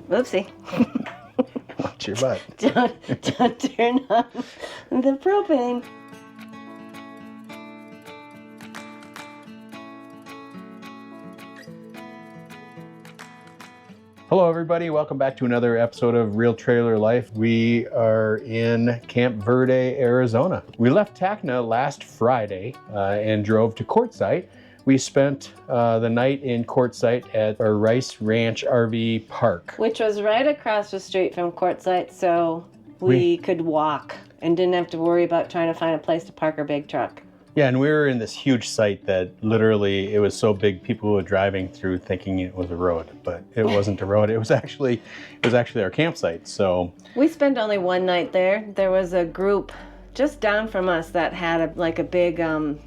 Whoopsie. Watch your butt. Don't turn on the propane. Hello everybody, welcome back to another episode of Real Trailer Life. We are in Camp Verde, Arizona. We left Tacna last Friday and drove to Quartzsite. We spent the night in Quartzsite at our Rice Ranch RV park. Which was right across the street from Quartzsite, so we could walk and didn't have to worry about trying to find a place to park our big truck. Yeah, and we were in this huge site that literally, it was so big people were driving through thinking it was a road, but it wasn't a road. It was actually our campsite. So we spent only one night there. There was a group just down from us that had a big, what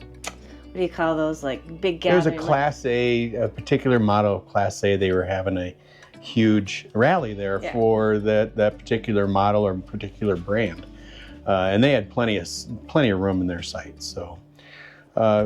do you call those? Like big gathering. There was a Class A, a particular model of Class A. They were having a huge rally there for that particular model or particular brand, and they had plenty of room in their site. So.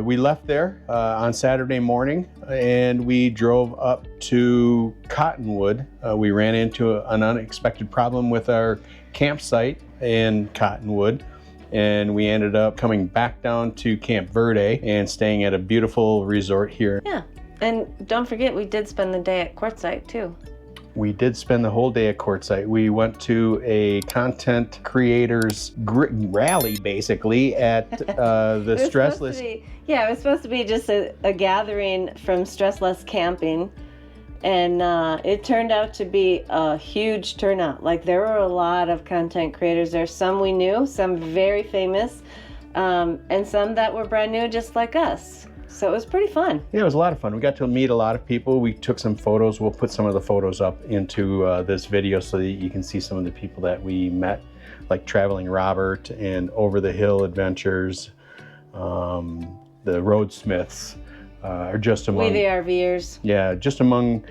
We left there on Saturday morning and we drove up to Cottonwood. We ran into an unexpected problem with our campsite in Cottonwood, and we ended up coming back down to Camp Verde and staying at a beautiful resort here. Yeah, and don't forget we did spend the day at Quartzsite too. We did spend the whole day at Quartzsite. We went to a content creators rally, basically, at the Stressless. It was supposed to be just a gathering from Stressless Camping, and it turned out to be a huge turnout. Like, there were a lot of content creators there. Some we knew, some very famous, and some that were brand new, just like us. So it was pretty fun. Yeah, it was a lot of fun. We got to meet a lot of people. We took some photos. We'll put some of the photos up into this video so that you can see some of the people that we met, like Traveling Robert and Over the Hill Adventures, the Roadsmiths, are just among... We the RVers. Yeah, just among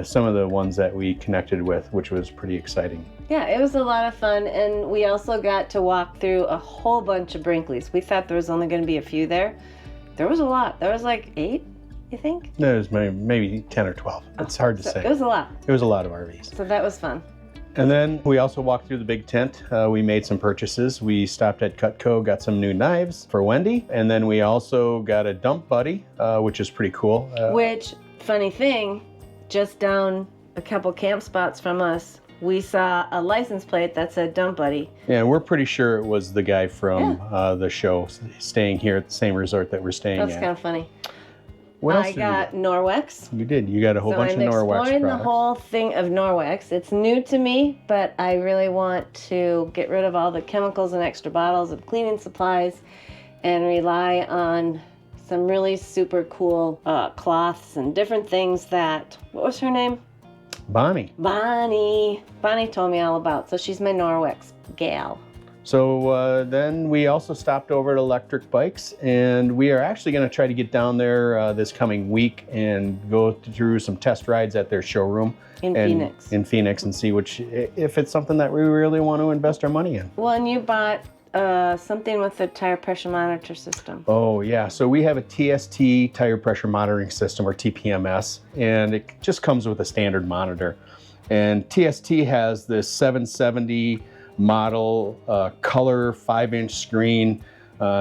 some of the ones that we connected with, which was pretty exciting. Yeah, it was a lot of fun, and we also got to walk through a whole bunch of Brinkleys. We thought there was only going to be a few there. There was a lot. There was like 8, you think? There was maybe 10 or 12. It's hard to say. It was a lot. It was a lot of RVs. So that was fun. And then we also walked through the big tent. We made some purchases. We stopped at Cutco, got some new knives for Wendy. And then we also got a dump buddy, which is pretty cool. Which, funny thing, just down a couple camp spots from us, we saw a license plate that said Dump Buddy. Yeah, we're pretty sure it was the guy from the show staying here at the same resort that we're staying at. That's kind of funny. What else I got Norwex. You did. You got a whole bunch of Norwex products. I'm exploring the whole thing of Norwex. It's new to me, but I really want to get rid of all the chemicals and extra bottles of cleaning supplies and rely on some really super cool cloths and different things that, what was her name? Bonnie told me all about, so she's my Norwex gal. So then we also stopped over at Electric Bikes, and we are actually going to try to get down there this coming week and go through some test rides at their showroom in Phoenix and see if it's something that we really want to invest our money in. Well, and you bought something with the tire pressure monitor system. Oh yeah, so we have a TST tire pressure monitoring system, or TPMS, and it just comes with a standard monitor. And TST has this 770 model color 5-inch screen,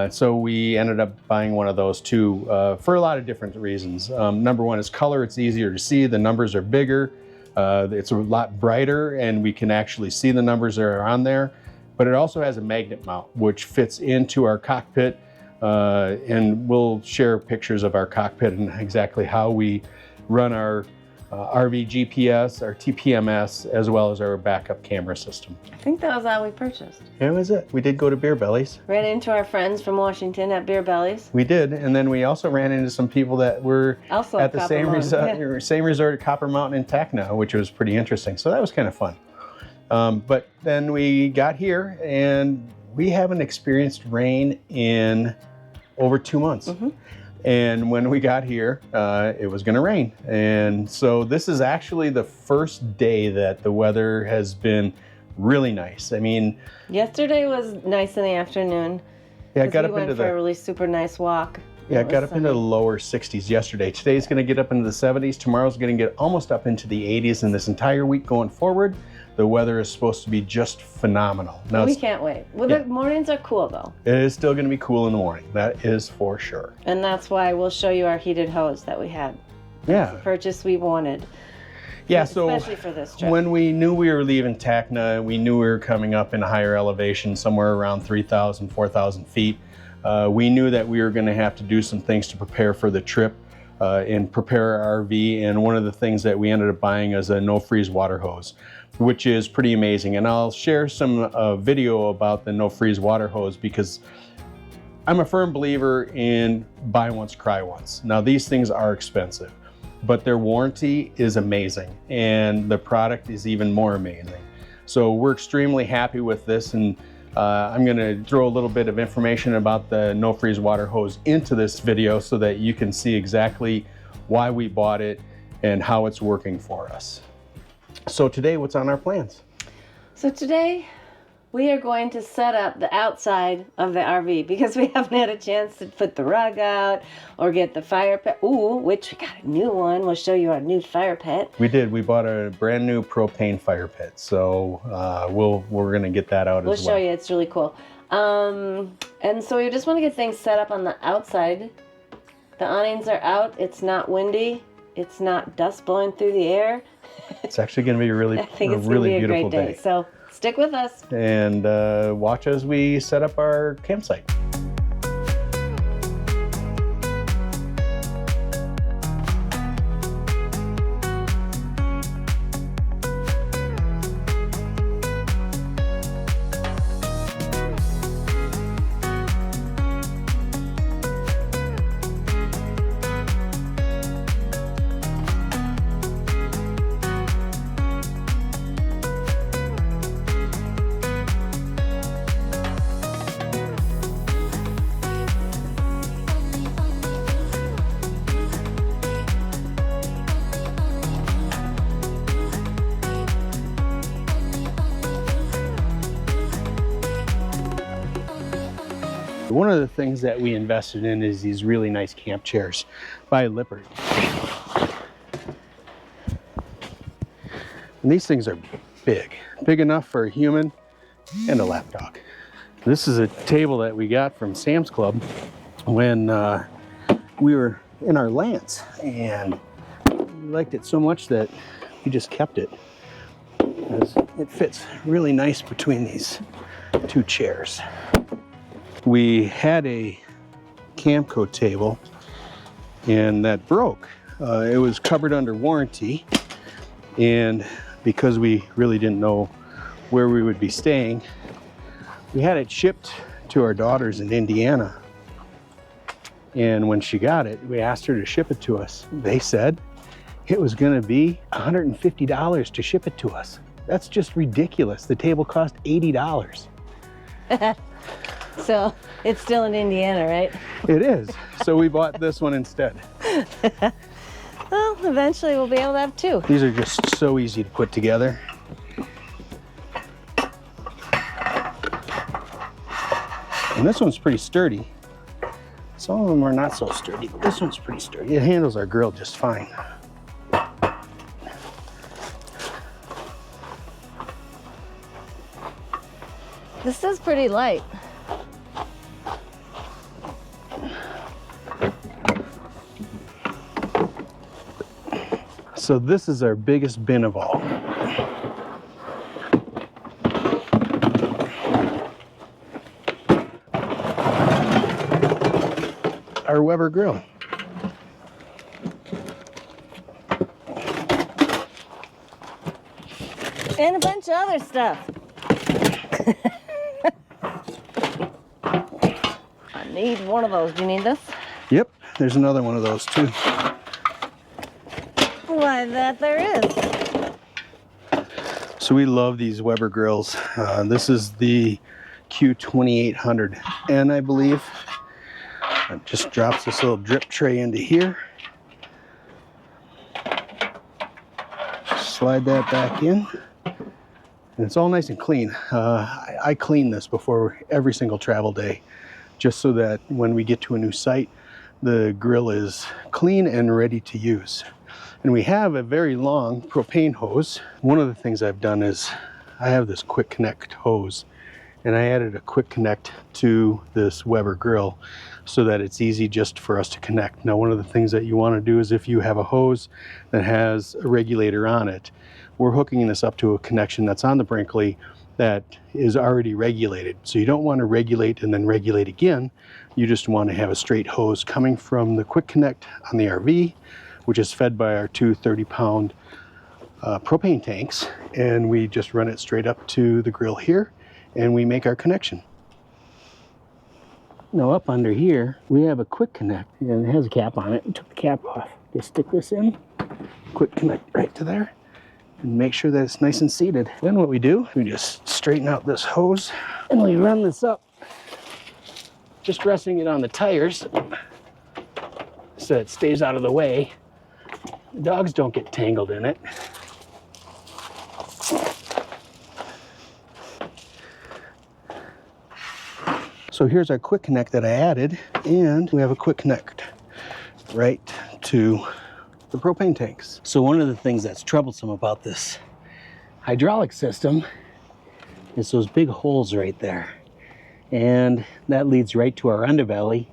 so we ended up buying one of those too for a lot of different reasons. Number one is color. It's easier to see. The numbers are bigger. It's a lot brighter, and we can actually see the numbers that are on there. But it also has a magnet mount, which fits into our cockpit, and we'll share pictures of our cockpit and exactly how we run our RV GPS, our TPMS, as well as our backup camera system. I think that was all we purchased. That was it. We did go to Beer Bellies. Ran into our friends from Washington at Beer Bellies. We did, and then we also ran into some people that were also at the same resort at Copper Mountain in Tacna, which was pretty interesting. So that was kind of fun. But then we got here and we haven't experienced rain in over 2 months. Mm-hmm. And when we got here, it was going to rain. And so this is actually the first day that the weather has been really nice. I mean, yesterday was nice in the afternoon. Yeah, I got up into into for a really super nice walk Yeah, it got up into the lower 60s yesterday. Today's going to get up into the 70s. Tomorrow's going to get almost up into the 80s. And this entire week going forward, the weather is supposed to be just phenomenal. Now, we can't wait. Well, the mornings are cool, though. It is still going to be cool in the morning. That is for sure. And that's why we'll show you our heated hose that we had. Yeah. It's the purchase we wanted. Yeah, so especially for this trip. When we knew we were leaving Tacna, we knew we were coming up in a higher elevation, somewhere around 3,000, 4,000 feet. We knew that we were going to have to do some things to prepare for the trip and prepare our RV. And one of the things that we ended up buying is a no-freeze water hose, which is pretty amazing. And I'll share some video about the no-freeze water hose because I'm a firm believer in buy once, cry once. Now, these things are expensive, but their warranty is amazing and the product is even more amazing. So we're extremely happy with this, and I'm going to throw a little bit of information about the no-freeze water hose into this video so that you can see exactly why we bought it and how it's working for us. So today, what's on our plans? So today, we are going to set up the outside of the RV because we haven't had a chance to put the rug out or get the fire pit. Ooh, which we got a new one. We'll show you our new fire pit. We did. We bought a brand new propane fire pit. So we're going to get that out as well. We'll show you. It's really cool. And so we just want to get things set up on the outside. The awnings are out. It's not windy. It's not dust blowing through the air. It's actually going to be a really beautiful day. So stick with us. And watch as we set up our campsite. One of the things that we invested in is these really nice camp chairs by Lippert. And these things are big enough for a human and a lap dog. This is a table that we got from Sam's Club when we were in our Lance, and we liked it so much that we just kept it. It fits really nice between these two chairs. We had a Camco table and that broke. It was covered under warranty, and because we really didn't know where we would be staying, we had it shipped to our daughters in Indiana. And when she got it, we asked her to ship it to us. They said it was going to be $150 to ship it to us. That's just ridiculous. The table cost $80. So it's still in Indiana, right? It is. So we bought this one instead. Well, eventually we'll be able to have two. These are just so easy to put together. And this one's pretty sturdy. Some of them are not so sturdy, but this one's pretty sturdy. It handles our grill just fine. This is pretty light. So this is our biggest bin of all. Our Weber grill. And a bunch of other stuff. I need one of those. Do you need this? Yep, there's another one of those too. Why, that there is. So we love these Weber grills. This is the Q2800N, I believe. It just drops this little drip tray into here. Slide that back in. And it's all nice and clean. I clean this before every single travel day, just so that when we get to a new site, the grill is clean and ready to use. And we have a very long propane hose. One of the things I've done is I have this quick connect hose, and I added a quick connect to this Weber grill so that it's easy just for us to connect. Now, one of the things that you want to do is if you have a hose that has a regulator on it, we're hooking this up to a connection that's on the Brinkley that is already regulated. So you don't want to regulate and then regulate again. You just want to have a straight hose coming from the quick connect on the RV, which is fed by our two 30-pound propane tanks, and we just run it straight up to the grill here, and we make our connection. Now up under here, we have a quick connect, and it has a cap on it. We took the cap off. Just stick this in, quick connect right to there, and make sure that it's nice and seated. Then what we do, we just straighten out this hose, and we run this up, just resting it on the tires, so it stays out of the way. The dogs don't get tangled in it. So here's our quick connect that I added, and we have a quick connect right to the propane tanks. So one of the things that's troublesome about this hydraulic system is those big holes right there. And that leads right to our underbelly,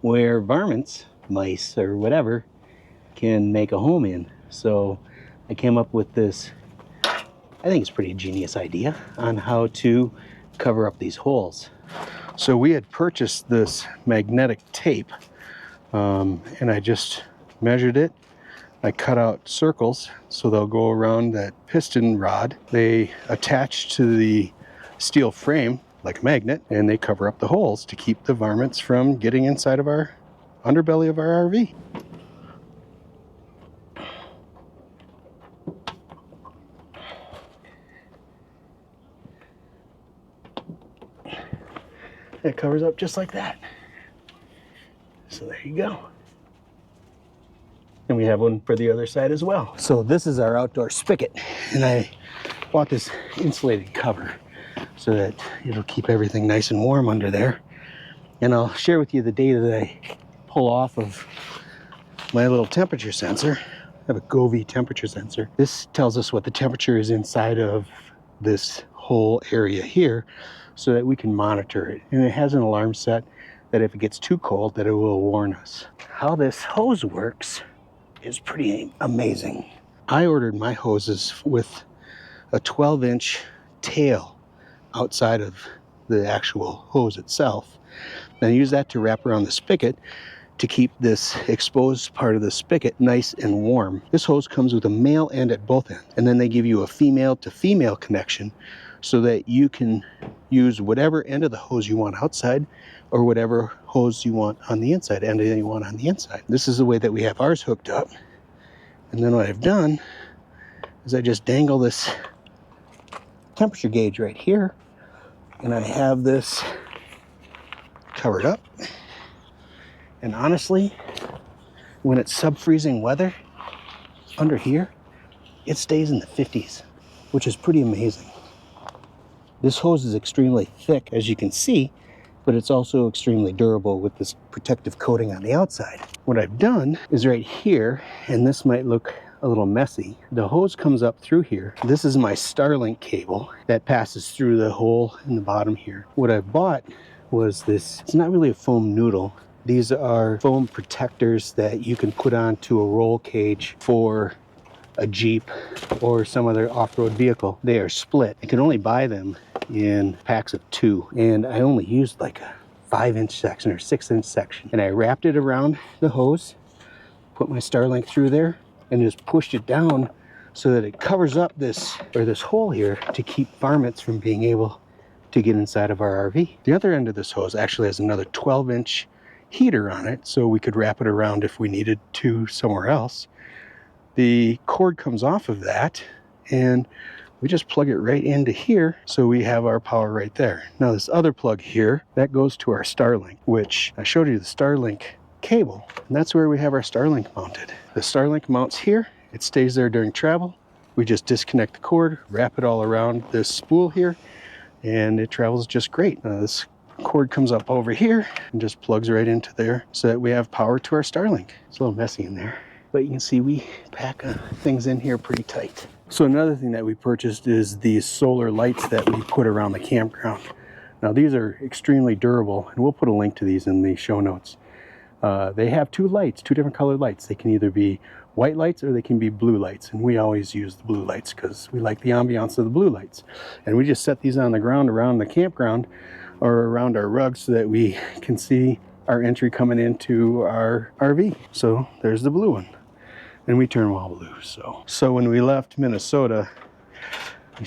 where varmints, mice or whatever, can make a home in. So I came up with this, I think it's a pretty genius idea on how to cover up these holes. So we had purchased this magnetic tape, and I just measured it. I cut out circles so they'll go around that piston rod. They attach to the steel frame like a magnet, and they cover up the holes to keep the varmints from getting inside of our underbelly of our RV. It covers up just like that. So there you go. And we have one for the other side as well. So this is our outdoor spigot, and I bought this insulated cover so that it'll keep everything nice and warm under there. And I'll share with you the data that I pull off of my little temperature sensor. I have a Govee temperature sensor. This tells us what the temperature is inside of this whole area here, so that we can monitor it. And it has an alarm set that if it gets too cold, that it will warn us. How this hose works is pretty amazing. I ordered my hoses with a 12-inch tail outside of the actual hose itself. And I use that to wrap around the spigot to keep this exposed part of the spigot nice and warm. This hose comes with a male end at both ends, and then they give you a female to female connection so that you can use whatever end of the hose you want outside or whatever hose you want on the inside, end that you want on the inside. This is the way that we have ours hooked up. And then what I've done is I just dangle this temperature gauge right here, and I have this covered up. And honestly, when it's sub-freezing weather under here, it stays in the 50s, which is pretty amazing. This hose is extremely thick, as you can see, but it's also extremely durable with this protective coating on the outside. What I've done is right here, and this might look a little messy, the hose comes up through here. This is my Starlink cable that passes through the hole in the bottom here. What I bought was this, it's not really a foam noodle. These are foam protectors that you can put onto a roll cage for a Jeep or some other off-road vehicle. They are split. You can only buy them in packs of 2, and I only used like a 5-inch section or 6-inch section, and I wrapped it around the hose, put my Starlink through there, and just pushed it down so that it covers up this hole here to keep varmints from being able to get inside of our RV. The other end of this hose actually has another 12-inch heater on it, so we could wrap it around if we needed to somewhere else. The cord comes off of that, and we just plug it right into here, so we have our power right there. Now this other plug here, that goes to our Starlink, which I showed you the Starlink cable, and that's where we have our Starlink mounted. The Starlink mounts here, it stays there during travel. We just disconnect the cord, wrap it all around this spool here, and it travels just great. Now this cord comes up over here and just plugs right into there so that we have power to our Starlink. It's a little messy in there, but you can see we pack things in here pretty tight. So another thing that we purchased is these solar lights that we put around the campground. Now these are extremely durable, and we'll put a link to these in the show notes. They have two different colored lights. They can either be white lights or they can be blue lights, and we always use the blue lights because we like the ambiance of the blue lights. And we just set these on the ground around the campground or around our rugs so that we can see our entry coming into our RV. So there's the blue one, and we turn them all blue. So when we left Minnesota, we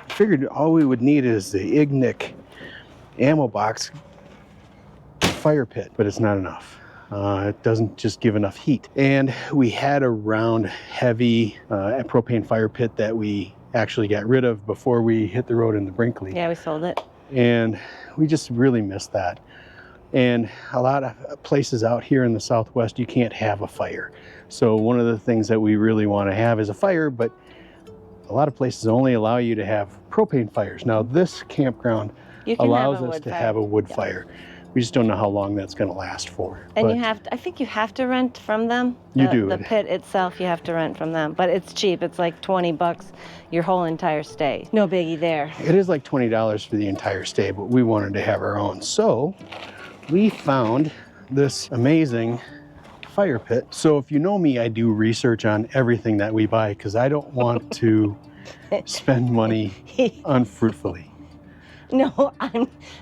figured all we would need is the Ignik ammo box fire pit, but it's not enough. It doesn't just give enough heat. And we had a round heavy propane fire pit that we actually got rid of before we hit the road in the Brinkley. Yeah, we sold it. And we just really missed that. And a lot of places out here in the Southwest, you can't have a fire. So one of the things that we really want to have is a fire, but a lot of places only allow you to have propane fires. Now this campground allows us to have a wood fire. We just don't know how long that's going to last for. And you have to, I think you have to rent from them. You do. The pit itself, you have to rent from them. But it's cheap. It's like $20 your whole entire stay. No biggie there. It is like $20 for the entire stay, but we wanted to have our own. So we found this amazing fire pit. So if you know me, I do research on everything that we buy because I don't want to spend money unfruitfully. No,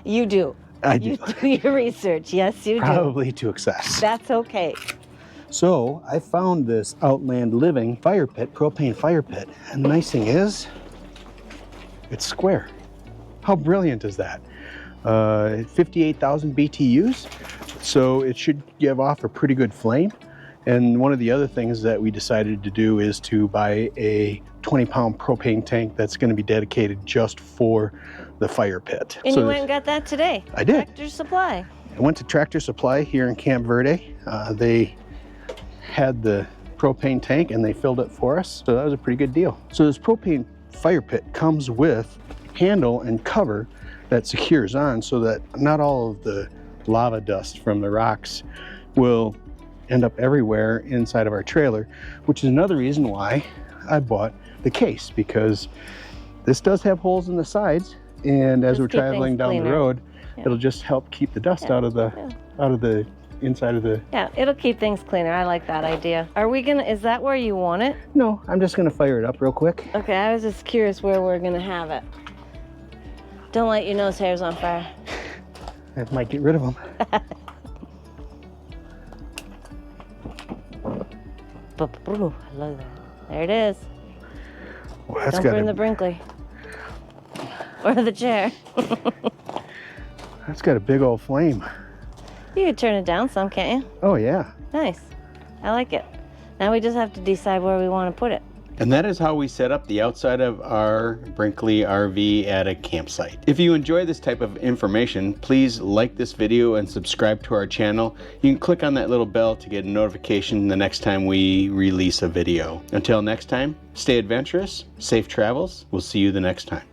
you do. I do. You do your research. Yes, you do. Probably to excess. That's okay. So I found this Outland Living fire pit, propane fire pit. And the nice thing is, it's square. How brilliant is that? 58,000 BTUs. So it should give off a pretty good flame. And one of the other things that we decided to do is to buy a 20-pound propane tank that's going to be dedicated just for the fire pit. And you went and got that today? I did. Tractor Supply. I went to Tractor Supply here in Camp Verde. They had the propane tank and they filled it for us, so that was a pretty good deal. So this propane fire pit comes with handle and cover that secures on so that not all of the lava dust from the rocks will end up everywhere inside of our trailer, which is another reason why I bought the case, because this does have holes in the sides, and as we're traveling down the road, it'll just help keep the dust out of the inside of the... Yeah, it'll keep things cleaner. I like that idea. Are we gonna, is that where you want it? No, I'm just gonna fire it up real quick. Okay, I was just curious where we're gonna have it. Don't light your nose hairs on fire. That might get rid of them. I love that. There it is. Well, that's Don't burn the Brinkley. Or the chair. That's got a big old flame. You could turn it down some, can't you? Oh yeah. Nice. I like it. Now we just have to decide where we want to put it. And that is how we set up the outside of our Brinkley RV at a campsite. If you enjoy this type of information, please like this video and subscribe to our channel. You can click on that little bell to get a notification the next time we release a video. Until next time, stay adventurous, safe travels. We'll see you the next time.